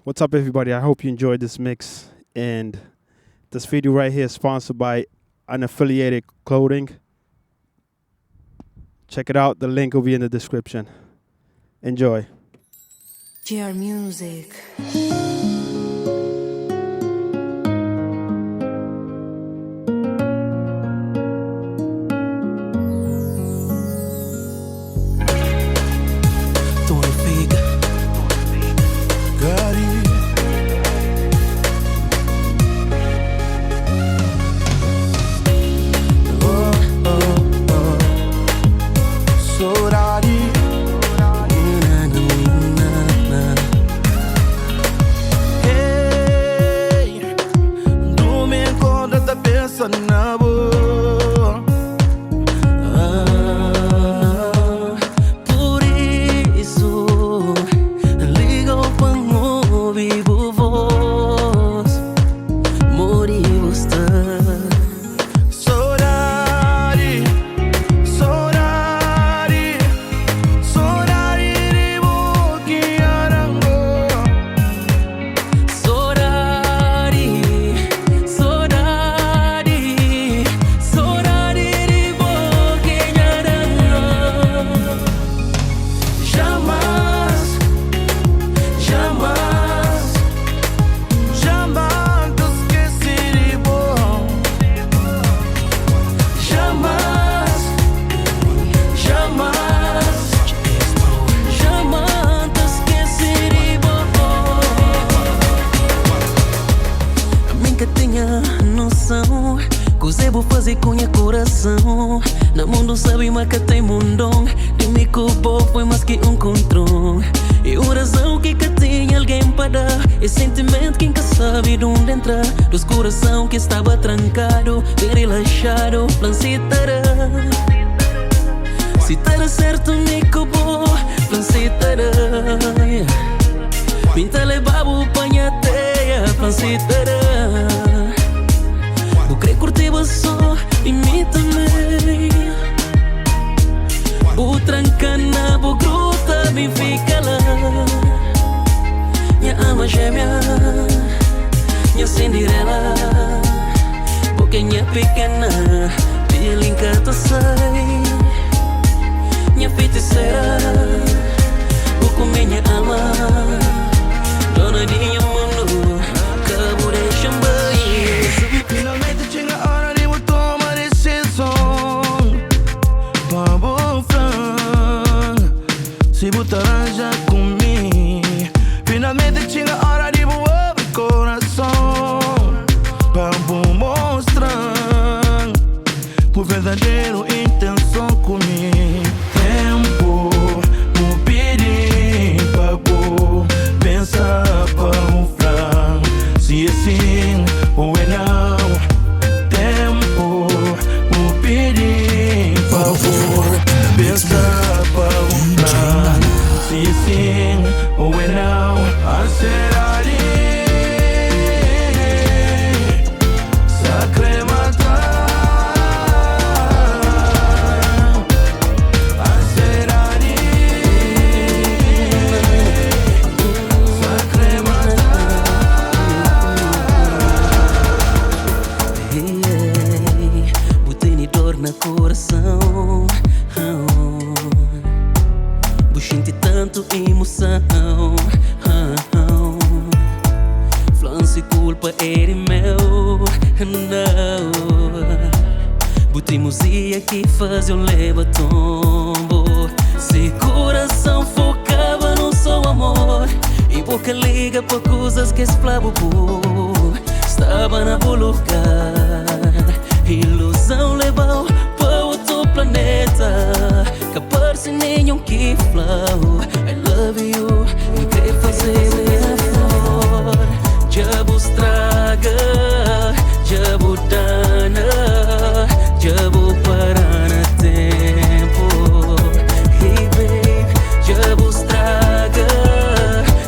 What's up, everybody? I hope you enjoyed this mix. And this video right here is sponsored by Unaffiliated Clothing. Check it out. The link will be in the description. Enjoy. GR Music. Coisa vou fazer com minha coração. Na mundo sabe mas que tem mundão. De mim que o povo foi mais que um controle. E o razão que tem alguém para dar. E sentimento que nunca sabe de onde entrar. Dos coração que estava trancado, bem relaxado, plan se terá. Se terá certo me cobo, plan se terá. Pinta levava panha teia, plan se terá. O creio curtir só e me também. O trancana, o gruta, me fica lá. Minha ama gêmea, minha Cinderela. Boquinha pequena, pilinca tu sai. Minha feiticeira, o minha alma. Dona de minha mundo, cabo de champanhe. Finalmente chega a hora de eu tomar decisão. Vamos, Fran, se botar já comigo. Finalmente chega a hora de eu abrir coração. Vamos mostrar o verdadeiro intenção comigo. Tempo, me pedir para pensar para um Fran. Se assim ou é não. Tempo, me pedir favor. Pensar para um Fran. Se sim ou é não. Ansiedade, sacre matar. Ansiedade, sacre Hey, botei dor na coração. Buxinte tanto emoção. Flance culpa era meu. Não. Botei música que faz eu leva tombo. Se coração focava no seu amor. E boca liga por coisas que esplavo por. Estava na bom lugar. Ilusão levou para outro planeta. Capar sem nenhum que flow. I love you, me quer fazer flor. Já vos traga, já vou dana, já vou parar no tempo. Hey babe, já vos traga,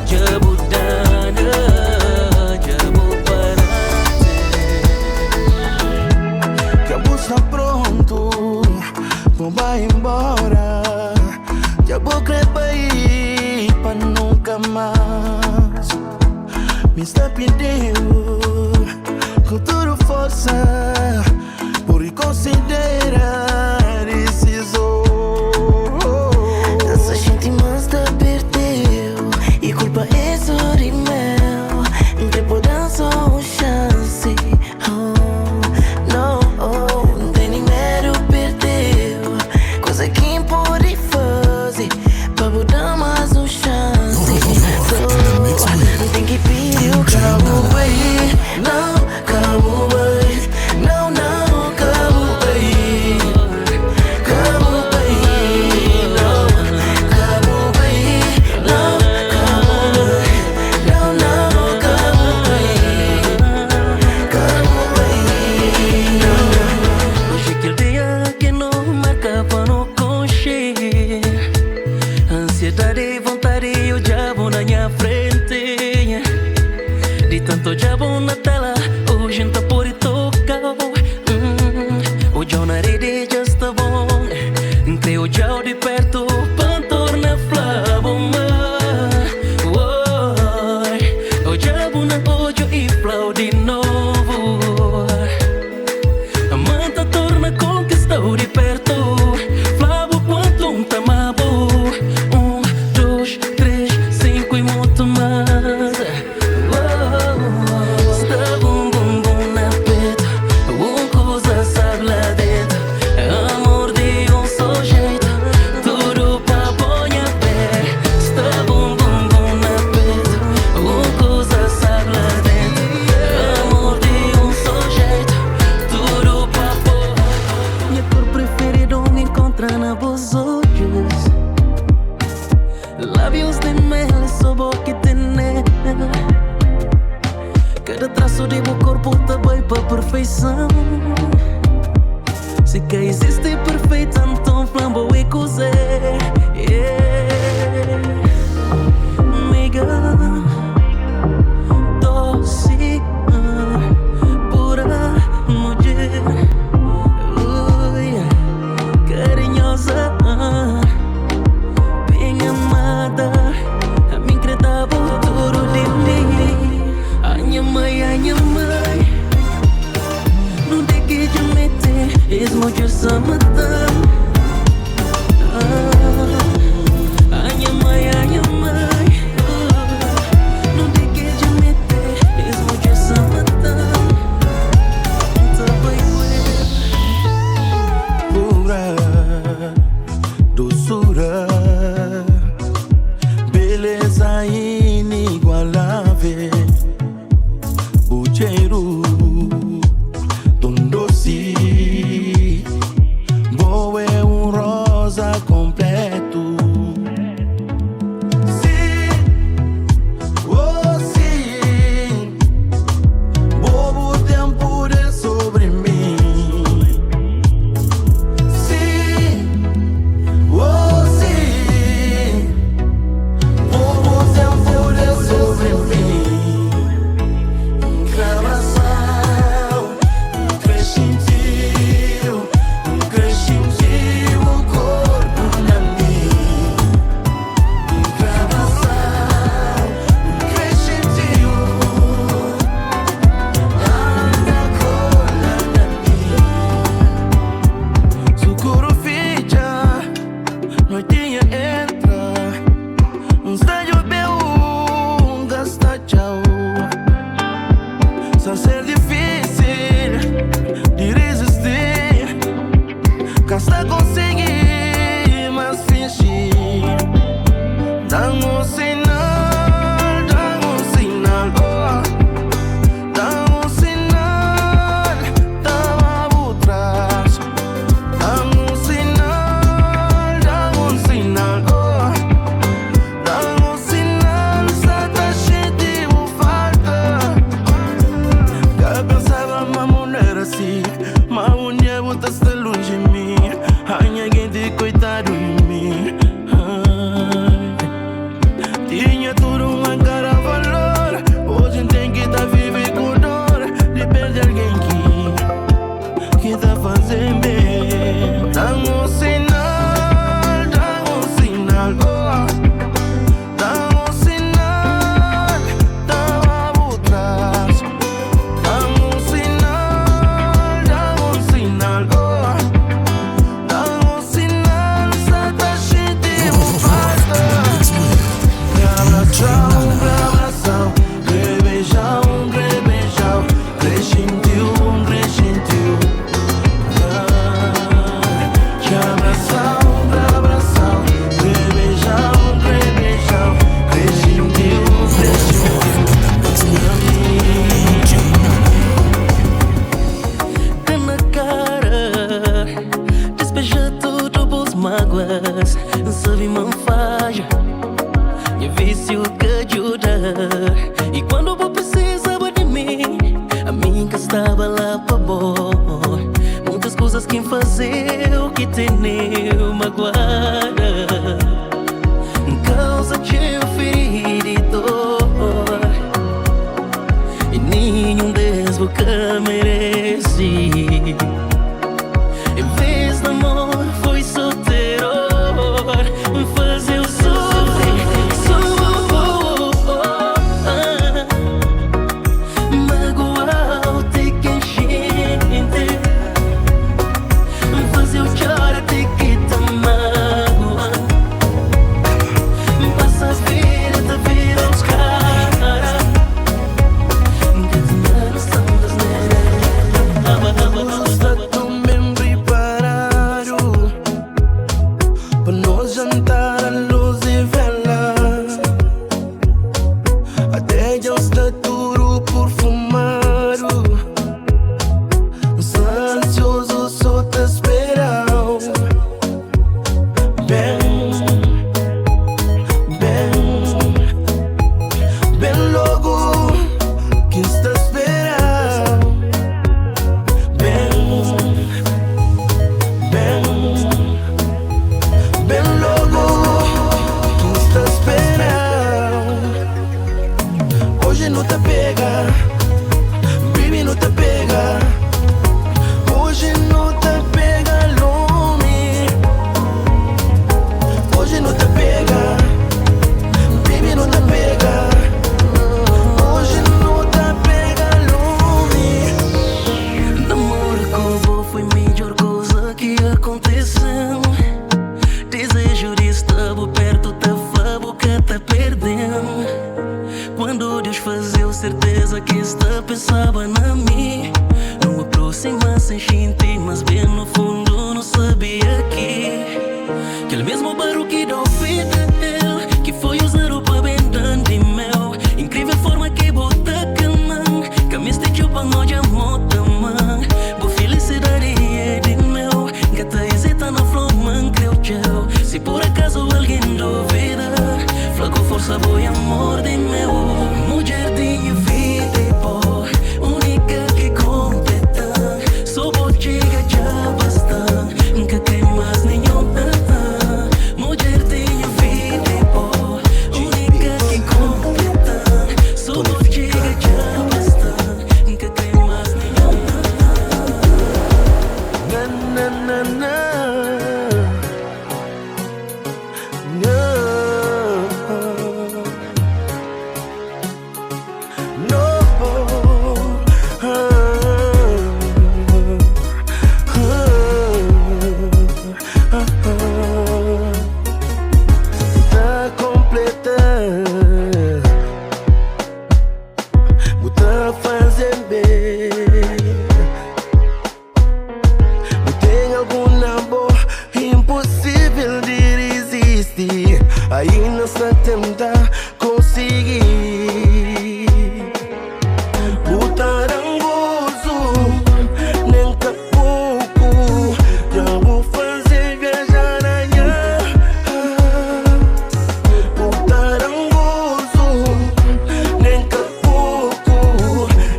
já vou dana, já vou parar no tempo. que a está pronto, vou vai embora. Já vou crer para ir para está pedindo com toda força por reconsiderar decisão. Essa gente mais te perdeu e culpa é só de meu. Não pode dar só uma chance. Oh, não, não tem nem medo, perdeu. Coisa que pode fazer pra mudar mais uma chance. So, tem que pedir o cabo, bem. Não, cabo, bem. Não, não, cabo, bem. Cabo, bem. Não, cabo, bem. Não, cabo, bem. Não, não, cabo, bem. Cabo, bem. Não. Hoje aquele dia que não marcava no conche. Ansiedade e vontade e o diabo na minha frente. De tanto diabo na tela, hoje não tá por tocar. O diabo na rede já está bom. Entre o diabo de perto, pantor na flavo. O diabo na ódio e flau de novo. A manta torna conquistou de perto. Flavo quanto tamabo. 1, 2, 3, 5 e muito mais. Está bum bum bum na peito. Coisa sabe lá dentro. Amor de só jeito. Tudo pra pôr a pé. Está bum bum bum na peito. Coisa sabe lá dentro. Amor de só jeito. Tudo pra pôr. Minha cor preferida me encontra na vos olhos. Lábios de mel, sua boca de neve. Cada traço de meu corpo tá bem pra perfeição. Se que existe perfeito, então flambo e cozer. Amiga, doce, pura mulher. Ui, carinhosa, bem amada. A mim credava tudo de mim. A minha mãe, não tem que te meter. És muito samatão. A minha mãe, não tem que te meter. És muito samatão. Então vai Pura doçura, beleza inigualável, o cheiro tão doce, bom E quando você precisava de mim, a mim que estava lá para bom. Muitas coisas que fazer o que tem magoada, causa de ferir e dor, e nenhum desboca merece. Em vez de amor foi só terror, fazer eu sofrer. Magoar tem que gente, fazer eu chorar tem que te magoar. Passa a vida da vida aos caras que te dá noção das Tudo está tão bem preparado para nós jantar à luz e vela. Até já está tudo perfumado. Só ansioso só te esperam. Bem, bem logo que está esperando. Bem logo que está esperando. Hoje não te pega, baby, não te pega. Hoje não te pega, lume. Hoje não te pega, baby, não te pega. Hoje não te pega, lume. namoro com vó foi a melhor coisa que aconteceu. Desejo de estar perto, te flavo que te perdendo. Quando Deus fazia certeza que está pensava na mim. Não aproxima sem sentir, mas bem no fundo não sabia que aquele mesmo barulho que deu vida dele, que foi usado para vender de mel. Incrível forma que bota caman, que me estechou para nós de amor também. Boa felicidade é de meu, gata hesita na flor, man, creu tchau. Se por acaso alguém duvida, flaco força, boa amor de meu. Mulher de minha vida e pó, única que completa. Só vou chegar já basta, nunca tem mais nenhum. Mulher de minha vida e pó, única que completa. Só vou chegar já basta, nunca tem mais nenhum. Na na na tá completa, tá fazendo bem. Tem algum amor impossível de resistir. Aí não se tenta conseguir. O tarangoso, nem que pouco, já vou fazer viajar amanhã. O tarangoso, nem que pouco,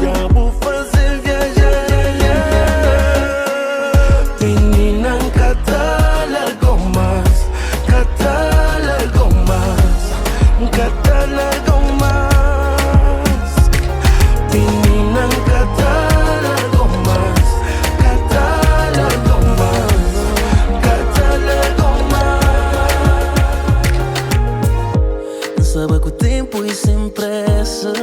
já vou fazer viajar amanhã. Menina, catala gomas, catala gomas, catala gomas. Menina, catala gomas, catala gomas, catala gomas. Sabe que o tempo é sem pressa,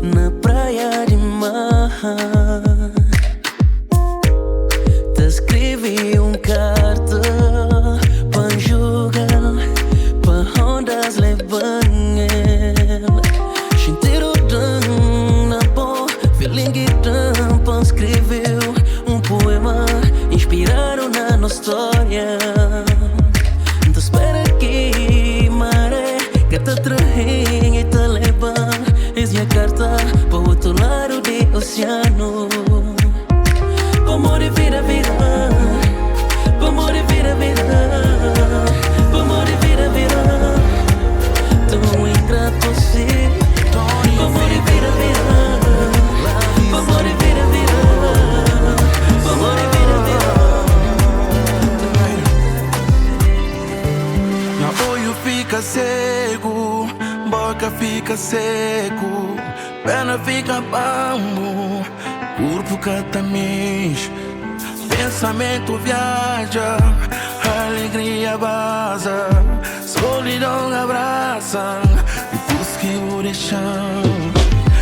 na praia de mar. Te escrevi carta pra jogar, pra ondas levam ele. Sentiram na boa, feeling dan, pra escreveu poema inspirado na nossa história. Te espera que maré, gata trem e te leva. És minha carta para o outro lado do oceano. Pra morrer vida, vida, pra morrer vida, vida, pra morrer vida, vida. tão ingrato assim. Vamos de vira, vira. Vamos de vira, vira. Vamos de vira, vira. Meu olho fica cego, boca fica seco, perna fica bambo, corpo catamis, pensamento viaja, alegria vaza, solidão abraça, depois que o deixam.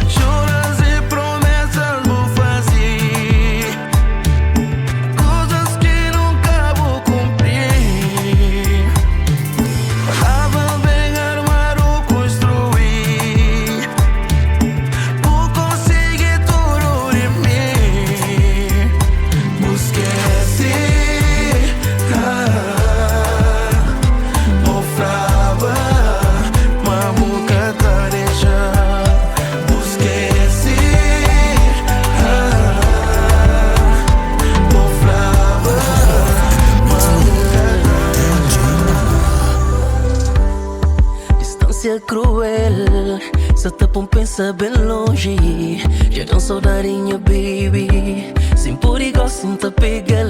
Choras e promessas vou fazer, coisas que nunca vou cumprir. Palavra bem armar ou construir, vou conseguir tudo de mim. Esquece, mofrava, mas nunca tá deixando. Esquece, mofrava, mas nunca tá deixando. Distância cruel, só te põe pensar bem longe. Já dá saudadinha, baby. Sem perigo, sem te pegar.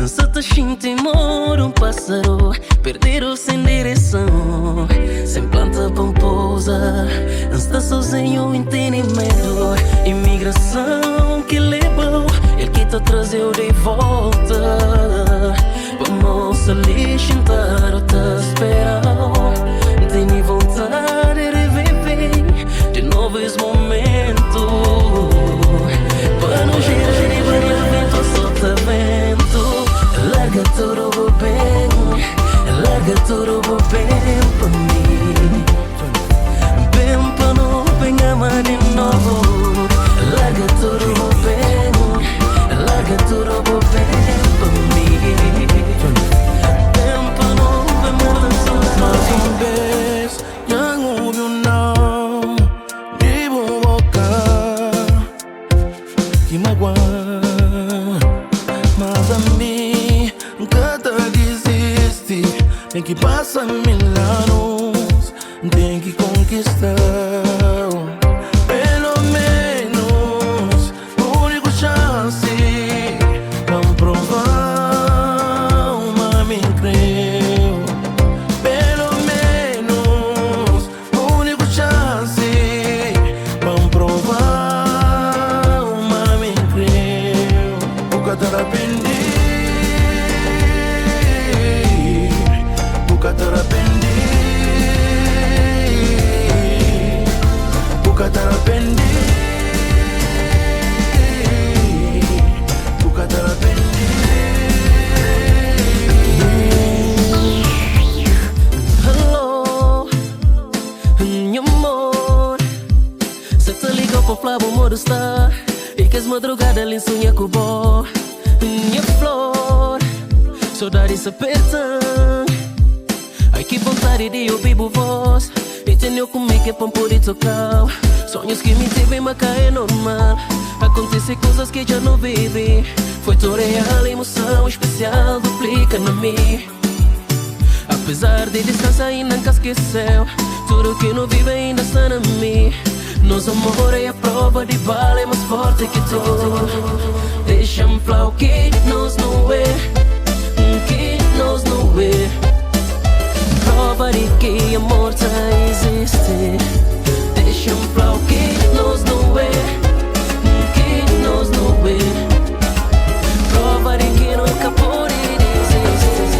Só te sinto moro um pássaro, perdido sem direção, sem planta pomposa. Está sozinho, entendimento. Imigração que levou, ele que te trazeu de volta. Vamos ali sentar ou te esperar. Tenho vontade de viver de novo esse momento. Para não girar de vento, solta vento. Larga tudo o bem, larga tudo o bem pra mim. Bem pra não bem amar de novo. Larga tudo o bem, larga tudo o bem pra mim. Bem pra não bem amar de novo. Vez, yang ouviu não, de boca que magoa, mas a mim nunca te desiste. Tem que passar 1000 anos, tem que conquistar. Pelo menos, única chance, vamos provar, mami, creu. Pelo menos, única chance, vamos provar, mami, creu. Nunca te arrependi, nunca te arrependi, nunca te arrependi, nunca te arrependi. Hello, meu amor. Se te liga para falar, o modo está. E que as madrugadas lhe sonha com o bom. Minha flor, saudade se aperta. Ai que vontade de ouvir a voz. E tenho comigo que para poder tocar. Sonhos que me tive, mas é normal. Acontecem coisas que já não vivi. Foi toda real, emoção especial duplica na mim. Apesar de distância ainda nunca esqueceu. Tudo que não vive ainda está na mim. Nosso amor é a prova de bala, é mais forte que tudo. Deixa-me falar o que nós não é, que nós não é. Prova de que amor já existe. Deixa-me falar o que nós não é, que nós não é. Prova de que nunca pode desistir.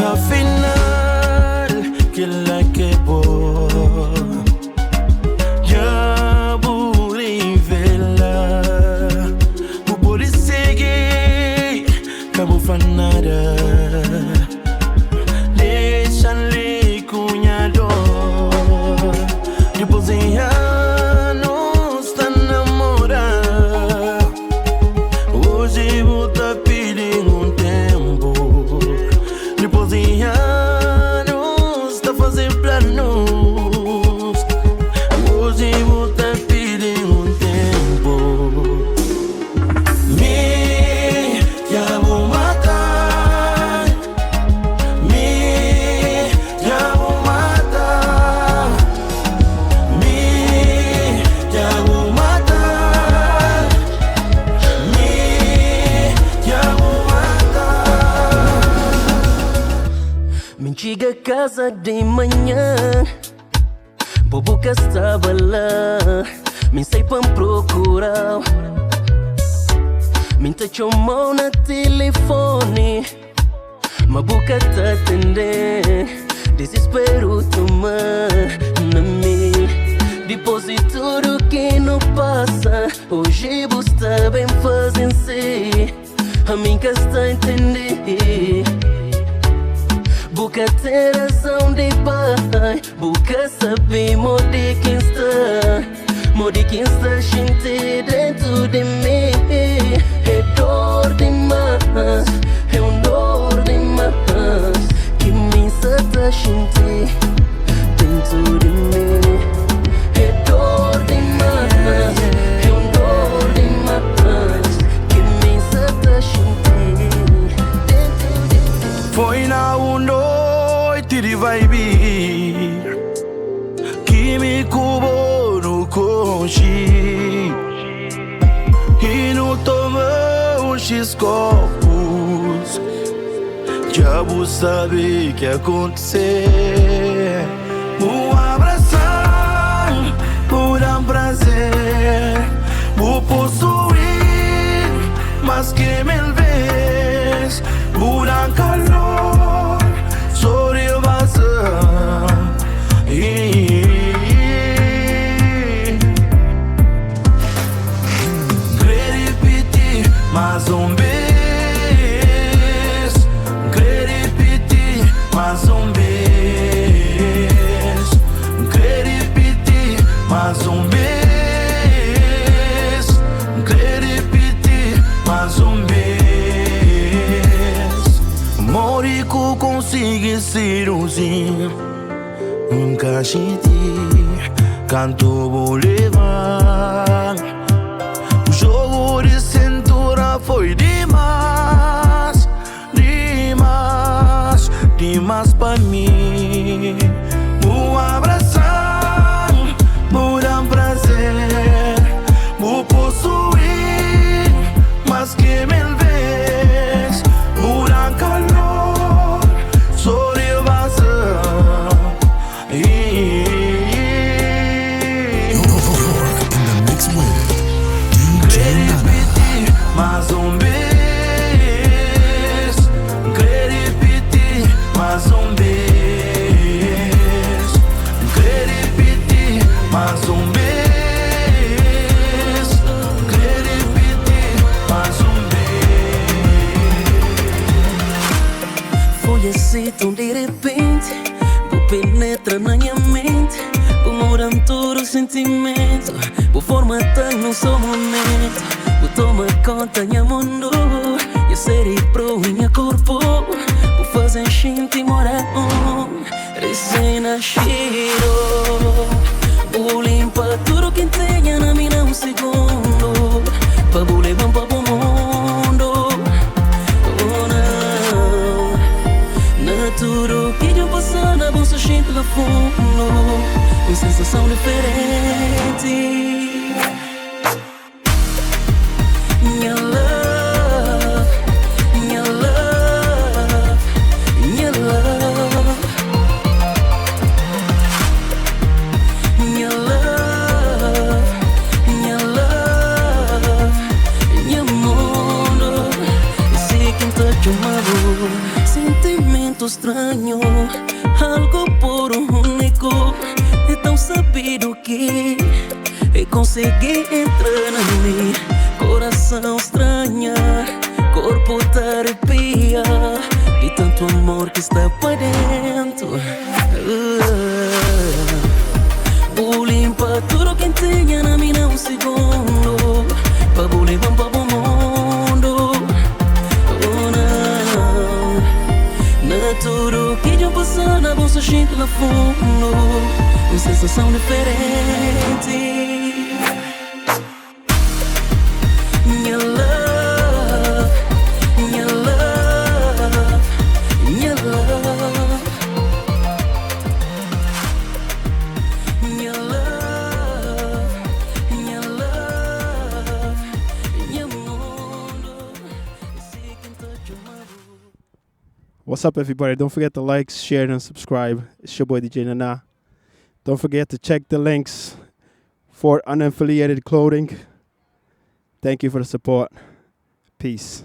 Afinal, que la que por ya por vela, por isso casa de manhã, boboca estava lá, me sei pra procurar. Me chamou na telefone, mas boca tá atendendo. Desespero tomar na mim. Depois de tudo que não passa, hoje você está bem fazendo-se. A mim que está a entender. Boca tem razão de pai, boca sabe de quem está gente dentro de mim. É dor demais, é dor demais, que me está gente dentro de mim. É dor demais, é dor demais, que me está gente dentro de mim. Foi na noite de vibe que me cubou no coxi e não tomou uns copos. Já vou saber o que acontecer. Vou abraçar, vou dar prazer, vou possuir, mas que mil vezes vou dar calor sobre o vazio. Repetir mais vez, repetir mais vez, repetir mais vez, repetir mais vez. Morico consigo ser umzinho, nunca senti canto vou levar. O jogo de cintura foi demais, demais, demais pra mim. Vou abraçar, vou dar prazer, vou possuir, mas que mil vezes vou dar calor sobre o vazio. Repetir mais vez, repetir mais vez, repetir mais vez, repetir mais vez. Foi assim tão de repente, vou penetra na minha mente, vou morar todo o sentimento, vou formatar no seu momento, vou tomar conta minha mundo, eu serei pro minha corpo, vou fazer gente morar recém-nascido, vou limpar tudo que tenha na minha um segundo, pra vou levar para o mundo. Na tudo que eu passar na bolsa gente lá fundo, uma sensação diferente. Minha love, minha love, minha love, minha love, minha love, minha mundo. Esse quem tá chamado, sentimento estranho, algo por único, é tão sabido que eu consegui entrar na minha coração estranha, corpo tá arrepia de tanto amor que está para dentro. Vou limpar tudo que tenha na minha um segundo, pra vou levar para o mundo. Na tudo que eu passar na bolsa gente lá fundo, uma sensação diferente. Minha love, minha love, minha love, minha love, minha love, minha mundo. Esse quem tá chamado. What's up, everybody? Don't forget to like, share, and subscribe. It's your boy DJ Nana. Don't forget to check the links for unaffiliated clothing. Thank you for the support. Peace.